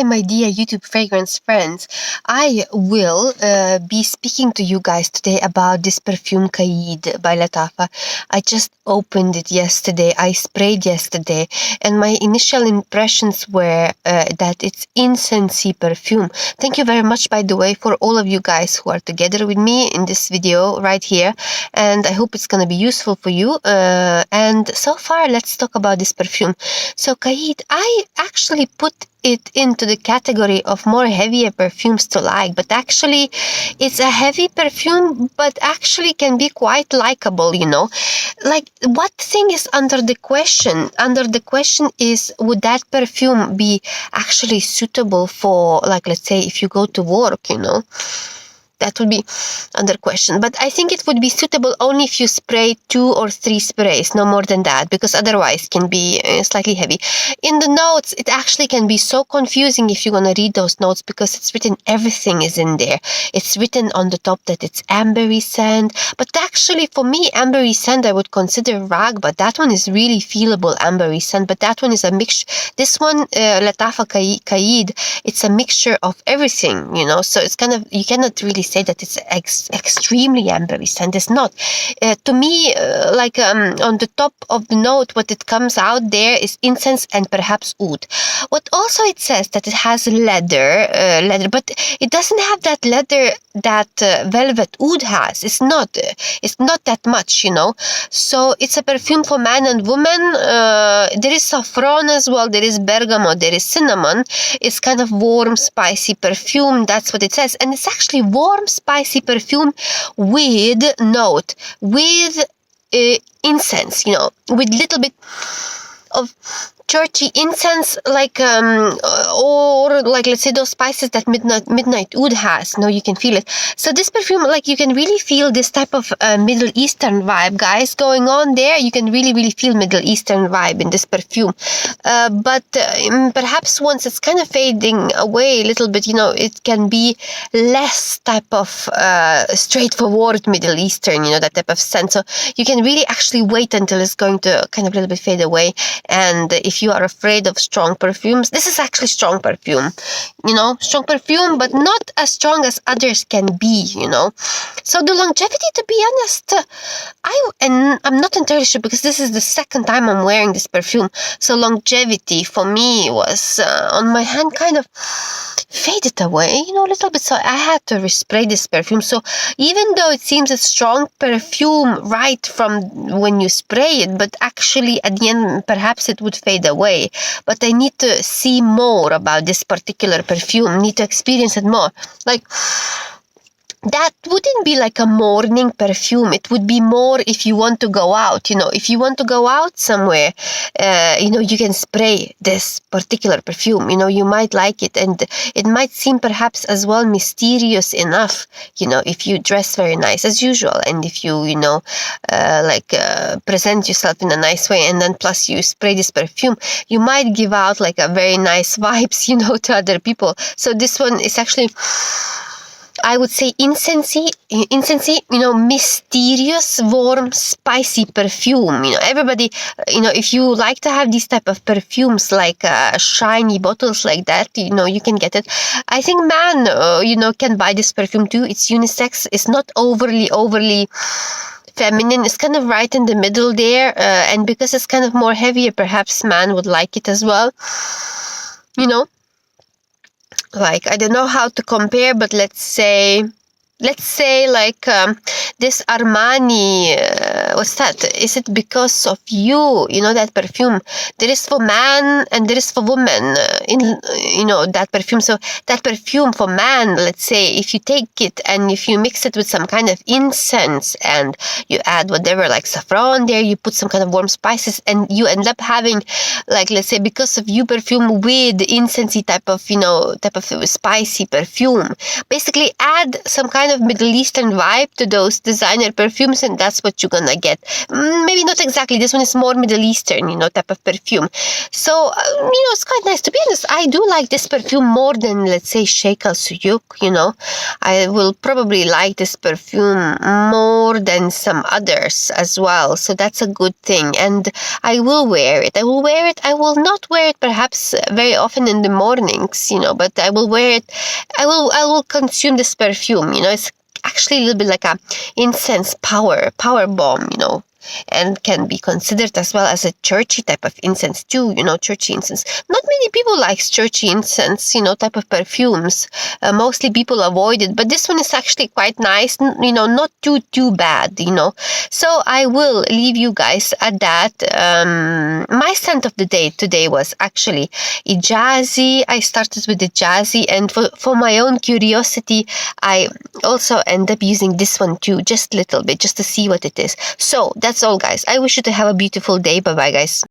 Hi, my dear YouTube fragrance friends. I will be speaking to you guys today about this perfume Qaa'Ed by Lattaffa. I just opened it yesterday. I sprayed yesterday, and my initial impressions were that it's incensey perfume. Thank you very much, by the way, for all of you guys who are together with me in this video right here, and I hope it's going to be useful for you. And so far, let's talk about this perfume. So Qaa'Ed, I actually put it into the category of more heavier perfumes to like, but actually it's a heavy perfume, but actually can be quite likable, you know. Like, what thing is under the question? Under the question is, would that perfume be actually suitable for, like, let's say if you go to work, you know? That would be under question. But I think it would be suitable only if you spray 2 or 3 sprays, no more than that, because otherwise it can be slightly heavy. In the notes, it actually can be so confusing if you're going to read those notes, because it's written, everything is in there. It's written on the top that it's ambery scent. But actually, for me, ambery scent I would consider rag, but that one is really feelable ambery scent. But that one is a mixture. This one, Lattaffa Qaa'Ed, it's a mixture of everything, you know. So it's kind of, you cannot really say that it's extremely ambery scent. It's not. To me, on the top of the note, what it comes out there is incense and perhaps oud. What also it says that it has leather, but it doesn't have that leather that velvet oud has. It's not that much, you know. So it's a perfume for man and woman. There is saffron as well. There is bergamot. There is cinnamon. It's kind of warm, spicy perfume. That's what it says, and it's actually warm, spicy perfume with note, with incense, you know, with little bit of churchy incense, like or like, let's say, those spices that midnight oud has. No, you can feel it. So this perfume, like, you can really feel this type of Middle Eastern vibe, guys, going on there. You can really feel Middle Eastern vibe in this perfume. But perhaps once it's kind of fading away a little bit, you know, it can be less type of straightforward Middle Eastern, you know, that type of scent. So you can really actually wait until it's going to kind of a little bit fade away. And if you are afraid of strong perfumes, this is actually strong perfume, you know, strong perfume, but not as strong as others can be, you know. So the longevity, to be honest, I'm not entirely sure, because this is the second time I'm wearing this perfume. So longevity for me was on my hand kind of faded away, you know, a little bit. So I had to respray this perfume. So even though it seems a strong perfume right from when you spray it, but actually at the end perhaps it would fade away. But I need to see more about this particular perfume, need to experience it more. Like, that wouldn't be like a morning perfume. It would be more if you want to go out, you know, if you want to go out somewhere, you know, you can spray this particular perfume, you know, you might like it, and it might seem perhaps as well mysterious enough, you know, if you dress very nice as usual, and if you, you know, present yourself in a nice way, and then plus you spray this perfume, you might give out like a very nice vibes, you know, to other people. So this one is actually, I would say, incensey, you know, mysterious, warm, spicy perfume. You know, everybody, you know, if you like to have these type of perfumes, like shiny bottles like that, you know, you can get it. I think man, you know, can buy this perfume too. It's unisex. It's not overly feminine. It's kind of right in the middle there. And because it's kind of more heavier, perhaps man would like it as well. You know? Like, I don't know how to compare, but let's say like this Armani, what's that? Is it because of you? You know, that perfume. There is for man and there is for woman. You know, that perfume. So that perfume for man, let's say, if you take it and if you mix it with some kind of incense and you add whatever, like saffron there, you put some kind of warm spices, and you end up having, like, let's say, because of you perfume with incensey type of, you know, type of spicy perfume. Basically, add some kind of Middle Eastern vibe to those designer perfumes, and that's what you're gonna get. Maybe not exactly. This one is more Middle Eastern, type of perfume. So, it's quite nice. To be honest, I do like this perfume more than, let's say, Sheikh Al Suyuk, I will probably like this perfume more than some others as well. So that's a good thing. And I will wear it. I will not wear it perhaps very often in the mornings, but I will wear it. I will consume this perfume, it's actually a little bit like a incense power bomb, and can be considered as well as a churchy type of incense too, churchy incense. Not many people like churchy incense, type of perfumes. Mostly people avoid it, but this one is actually quite nice, not too bad, So I will leave you guys at that. My scent of the day today was actually Ijazi. I started with the Jazzy, and for my own curiosity, I also end up using this one too, just a little bit, just to see what it is. So that's all, guys. I wish you to have a beautiful day. Bye bye, guys.